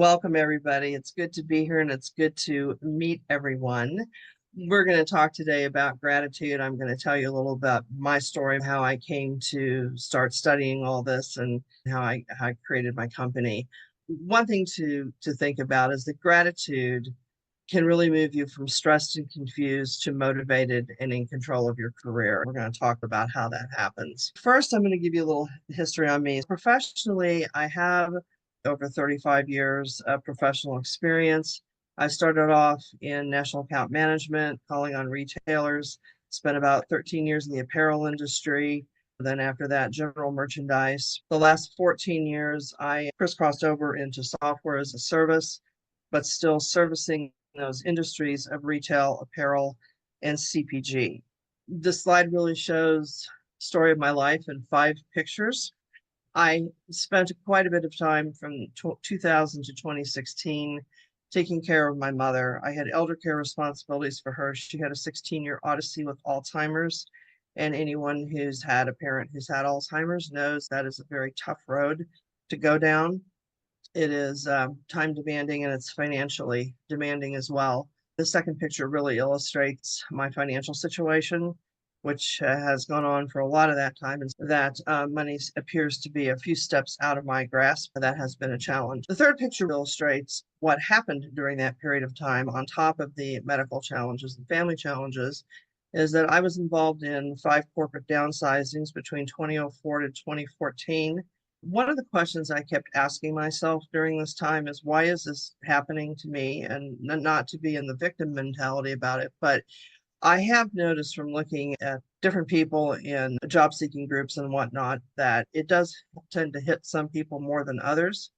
Welcome, everybody. It's good to be here and it's good to meet everyone. We're going to talk today about gratitude. I'm going to tell you a little about my story, how I came to start studying all this and how I created my company. One thing to think about is that gratitude can really move you from stressed and confused to motivated and in control of your career. We're going to talk about how that happens. First, I'm going to give you a little history on me. Professionally, I have over 35 years of professional experience. I started off in national account management, calling on retailers, spent about 13 years in the apparel industry. Then after that, general merchandise. The last 14 years, I crisscrossed over into software as a service, but still servicing those industries of retail, apparel, and CPG. This slide really shows the story of my life in 5 pictures. I spent quite a bit of time from 2000 to 2016 taking care of my mother. I had elder care responsibilities for her. She had a 16-year odyssey with Alzheimer's, and anyone who's had a parent who's had Alzheimer's knows that is a very tough road to go down. It is time demanding and it's financially demanding as well. The second picture really illustrates my financial situation, which has gone on for a lot of that time, and that money appears to be a few steps out of my grasp. That has been a challenge. The third picture illustrates what happened during that period of time on top of the medical challenges and family challenges, is that I was involved in 5 corporate downsizings between 2004 to 2014. One of the questions I kept asking myself during this time is, why is this happening to me? And not to be in the victim mentality about it, but I have noticed from looking at different people in job seeking groups and whatnot that it does tend to hit some people more than others.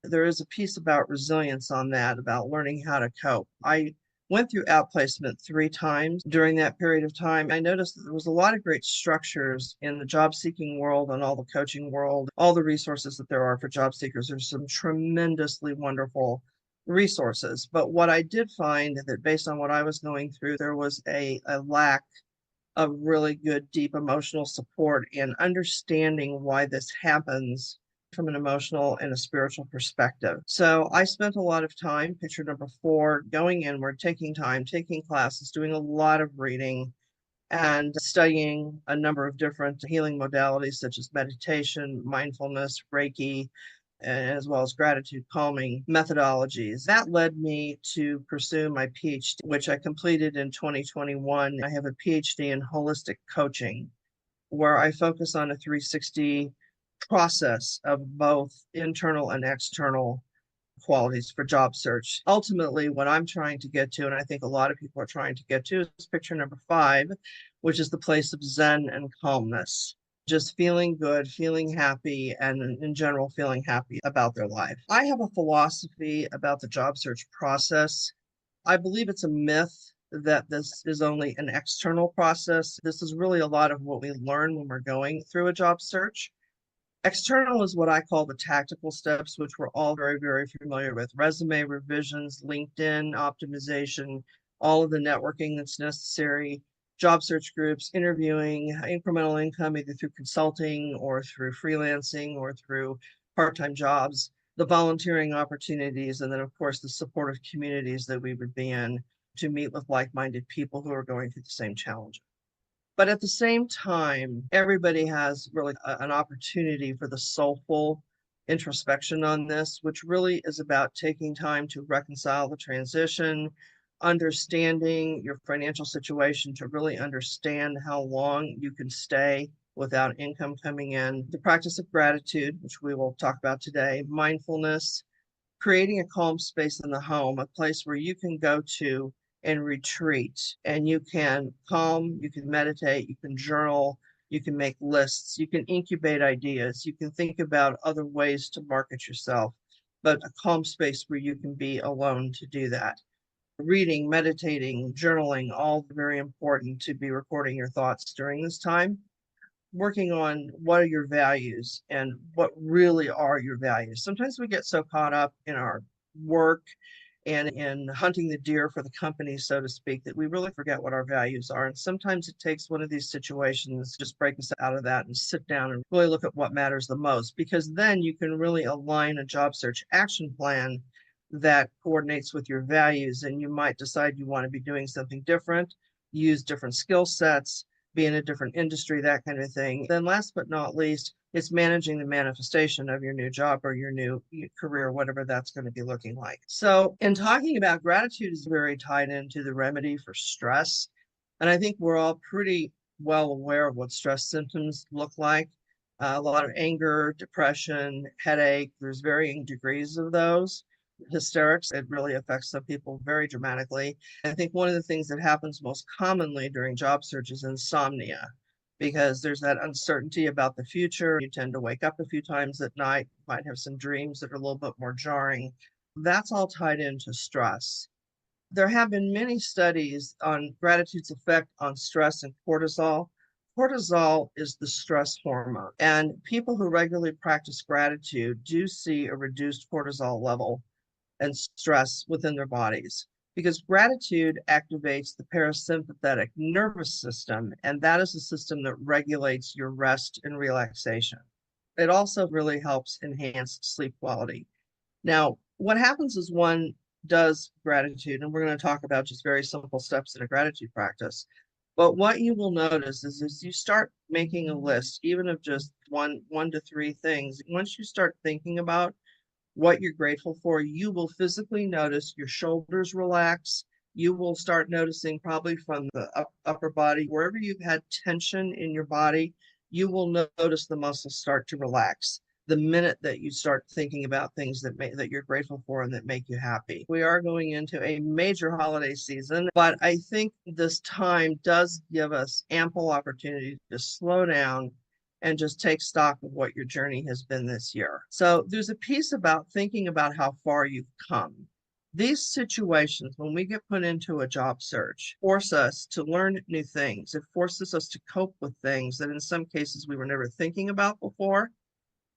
There is a piece about resilience on that, about learning how to cope. I went through outplacement 3 times during that period of time. I noticed that there was a lot of great structures in the job seeking world and all the coaching world, all the resources that there are for job seekers. There's some tremendously wonderful resources. But what I did find that based on what I was going through, there was a lack of really good, deep emotional support and understanding why this happens from an emotional and a spiritual perspective. So I spent a lot of time, picture number 4, going inward, taking time, taking classes, doing a lot of reading and studying a number of different healing modalities such as meditation, mindfulness, Reiki, as well as gratitude calming methodologies. That led me to pursue my PhD, which I completed in 2021. I have a PhD in holistic coaching, where I focus on a 360 process of both internal and external qualities for job search. Ultimately, what I'm trying to get to, and I think a lot of people are trying to get to, is picture number 5, which is the place of Zen and calmness. Just feeling good, feeling happy, and in general, feeling happy about their life. I have a philosophy about the job search process. I believe it's a myth that this is only an external process. This is really a lot of what we learn when we're going through a job search. External is what I call the tactical steps, which we're all very, very familiar with. Resume revisions, LinkedIn optimization, all of the networking that's necessary, job search groups, interviewing, incremental income, either through consulting or through freelancing or through part-time jobs, the volunteering opportunities, and then, of course, the supportive communities that we would be in to meet with like-minded people who are going through the same challenges. But at the same time, everybody has really an opportunity for the soulful introspection on this, which really is about taking time to reconcile the transition, understanding your financial situation to really understand how long you can stay without income coming in, the practice of gratitude, which we will talk about today, mindfulness, creating a calm space in the home, a place where you can go to and retreat, and you can calm, you can meditate, you can journal, you can make lists, you can incubate ideas, you can think about other ways to market yourself, but a calm space where you can be alone to do that. Reading, meditating, journaling, all very important to be recording your thoughts during this time. Working on what are your values and what really are your values. Sometimes we get so caught up in our work and in hunting the deer for the company, so to speak, that we really forget what our values are. And sometimes it takes one of these situations to just break us out of that and sit down and really look at what matters the most, because then you can really align a job search action plan that coordinates with your values, and you might decide you want to be doing something different, use different skill sets, be in a different industry, that kind of thing. Then last but not least, it's managing the manifestation of your new job or your new career, whatever that's going to be looking like. So in talking about gratitude is very tied into the remedy for stress. And I think we're all pretty well aware of what stress symptoms look like. A lot of anger, depression, headache, there's varying degrees of those. Hysterics, it really affects some people very dramatically. I think one of the things that happens most commonly during job search is insomnia, because there's that uncertainty about the future. You tend to wake up a few times at night, might have some dreams that are a little bit more jarring. That's all tied into stress. There have been many studies on gratitude's effect on stress and cortisol. Cortisol is the stress hormone, and people who regularly practice gratitude do see a reduced cortisol level and stress within their bodies, because gratitude activates the parasympathetic nervous system, and that is the system that regulates your rest and relaxation. It also really helps enhance sleep quality. Now, what happens is one does gratitude, and we're going to talk about just very simple steps in a gratitude practice. But what you will notice is as you start making a list, even of just one to three things, once you start thinking about what you're grateful for, you will physically notice your shoulders relax. You will start noticing probably from the upper body, wherever you've had tension in your body, you will notice the muscles start to relax the minute that you start thinking about things that you're grateful for and that make you happy. We are going into a major holiday season, but I think this time does give us ample opportunity to slow down and just take stock of what your journey has been this year. So there's a piece about thinking about how far you've come. These situations, when we get put into a job search, force us to learn new things. It forces us to cope with things that in some cases we were never thinking about before.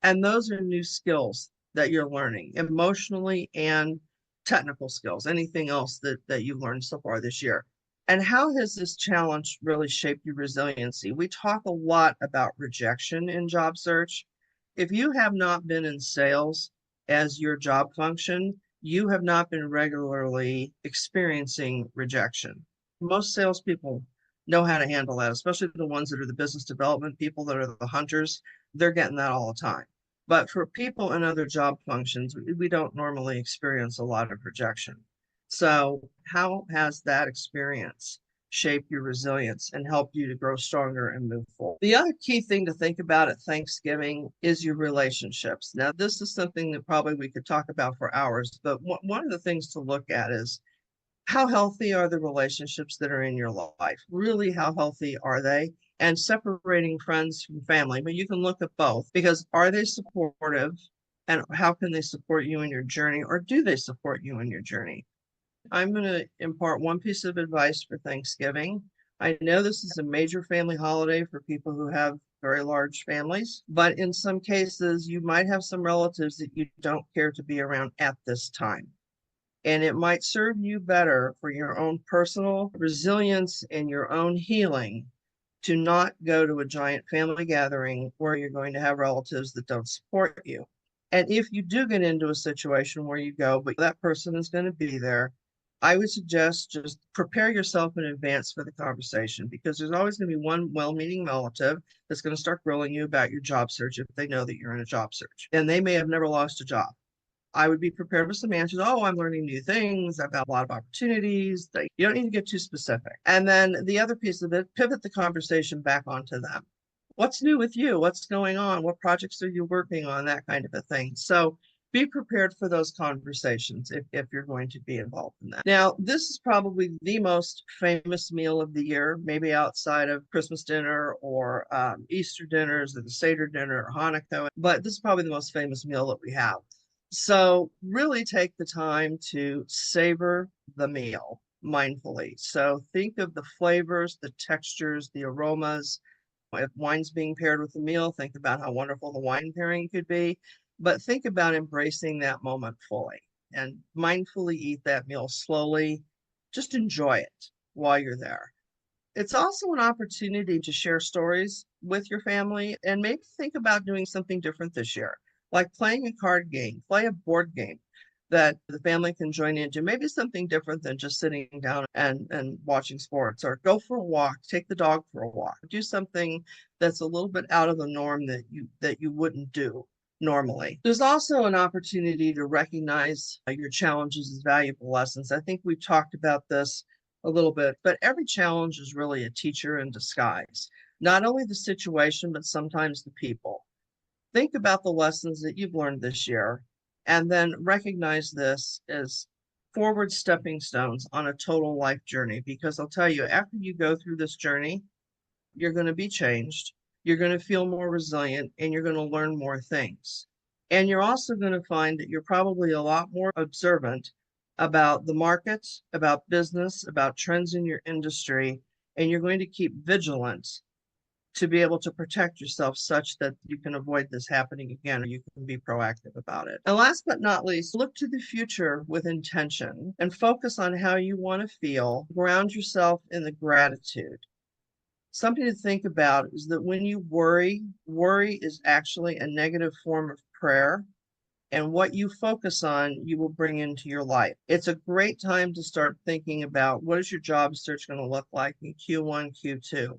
And those are new skills that you're learning, emotionally and technical skills, anything else that you've learned so far this year. And how has this challenge really shaped your resiliency? We talk a lot about rejection in job search. If you have not been in sales as your job function, you have not been regularly experiencing rejection. Most salespeople know how to handle that, especially the ones that are the business development people that are the hunters. They're getting that all the time. But for people in other job functions, we don't normally experience a lot of rejection. So how has that experience shaped your resilience and helped you to grow stronger and move forward? The other key thing to think about at Thanksgiving is your relationships. Now, this is something that probably we could talk about for hours, but one of the things to look at is how healthy are the relationships that are in your life? Really, how healthy are they? And separating friends from family, but you can look at both, because are they supportive and how can they support you in your journey, or do they support you in your journey? I'm going to impart one piece of advice for Thanksgiving. I know this is a major family holiday for people who have very large families, but in some cases, you might have some relatives that you don't care to be around at this time. And it might serve you better for your own personal resilience and your own healing to not go to a giant family gathering where you're going to have relatives that don't support you. And if you do get into a situation where you go, but that person is going to be there, I would suggest just prepare yourself in advance for the conversation, because there's always going to be one well-meaning relative that's going to start grilling you about your job search if they know that you're in a job search. And they may have never lost a job. I would be prepared with some answers. Oh, I'm learning new things. I've got a lot of opportunities. You don't need to get too specific. And then the other piece of it, pivot the conversation back onto them. What's new with you? What's going on? What projects are you working on? That kind of a thing. So be prepared for those conversations if you're going to be involved in that. Now, this is probably the most famous meal of the year, maybe outside of Christmas dinner or Easter dinners or the Seder dinner or Hanukkah, but this is probably the most famous meal that we have. So really take the time to savor the meal mindfully. So think of the flavors, the textures, the aromas. If wine's being paired with the meal, think about how wonderful the wine pairing could be. But think about embracing that moment fully and mindfully eat that meal slowly. Just enjoy it while you're there. It's also an opportunity to share stories with your family and maybe think about doing something different this year, like playing a card game, play a board game. that the family can join into. Maybe something different than just sitting down and watching sports, or go for a walk, take the dog for a walk, do something that's a little bit out of the norm that you wouldn't do normally. There's also an opportunity to recognize your challenges as valuable lessons. I think we've talked about this a little bit, but every challenge is really a teacher in disguise. Not only the situation, but sometimes the people. Think about the lessons that you've learned this year, and then recognize this as forward stepping stones on a total life journey. Because I'll tell you, after you go through this journey, you're going to be changed. You're going to feel more resilient, and you're going to learn more things. And you're also going to find that you're probably a lot more observant about the markets, about business, about trends in your industry, and you're going to keep vigilant to be able to protect yourself such that you can avoid this happening again, or you can be proactive about it. And last but not least, look to the future with intention and focus on how you want to feel. Ground yourself in the gratitude. Something to think about is that when you worry is actually a negative form of prayer. And what you focus on, you will bring into your life. It's a great time to start thinking about what is your job search going to look like in Q1, Q2.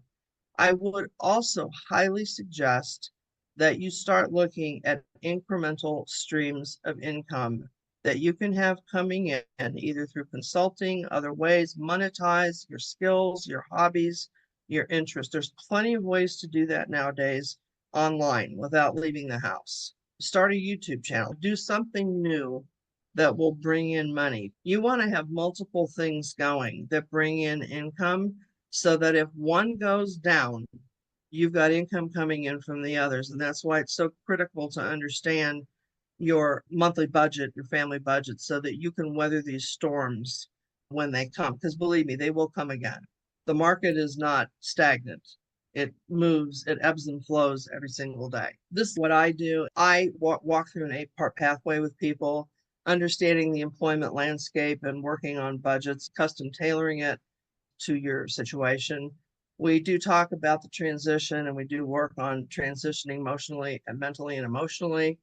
I would also highly suggest that you start looking at incremental streams of income that you can have coming in, either through consulting, other ways, monetize your skills, your hobbies, your interests. There's plenty of ways to do that nowadays online without leaving the house. Start a YouTube channel, do something new that will bring in money. You want to have multiple things going that bring in income, so that if one goes down, you've got income coming in from the others. And that's why it's so critical to understand your monthly budget, your family budget, so that you can weather these storms when they come. Because believe me, they will come again. The market is not stagnant. It moves, it ebbs and flows every single day. This is what I do. I walk through an 8-part pathway with people, understanding the employment landscape and working on budgets, custom tailoring it to your situation. We do talk about the transition, and we do work on transitioning emotionally and mentally and emotionally.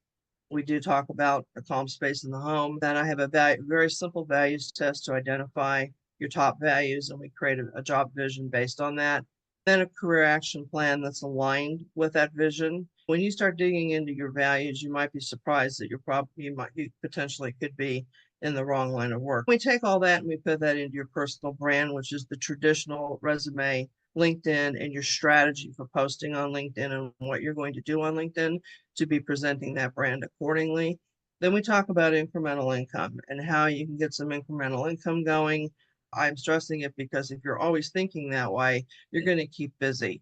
We do talk about a calm space in the home. Then I have a very simple values test to identify your top values, and we create a job vision based on that. Then a career action plan that's aligned with that vision. When you start digging into your values, you might be surprised that you potentially could be in the wrong line of work. We take all that and we put that into your personal brand, which is the traditional resume, LinkedIn, and your strategy for posting on LinkedIn and what you're going to do on LinkedIn to be presenting that brand accordingly. Then we talk about incremental income and how you can get some incremental income going. I'm stressing it because if you're always thinking that way, you're going to keep busy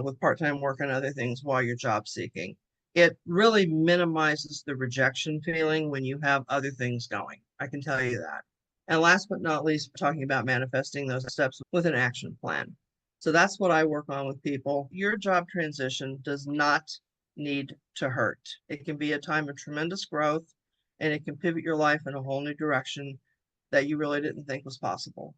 with part-time work and other things while you're job seeking. It really minimizes the rejection feeling when you have other things going. I can tell you that. And last but not least, talking about manifesting those steps with an action plan. So that's what I work on with people. Your job transition does not need to hurt. It can be a time of tremendous growth, and it can pivot your life in a whole new direction that you really didn't think was possible.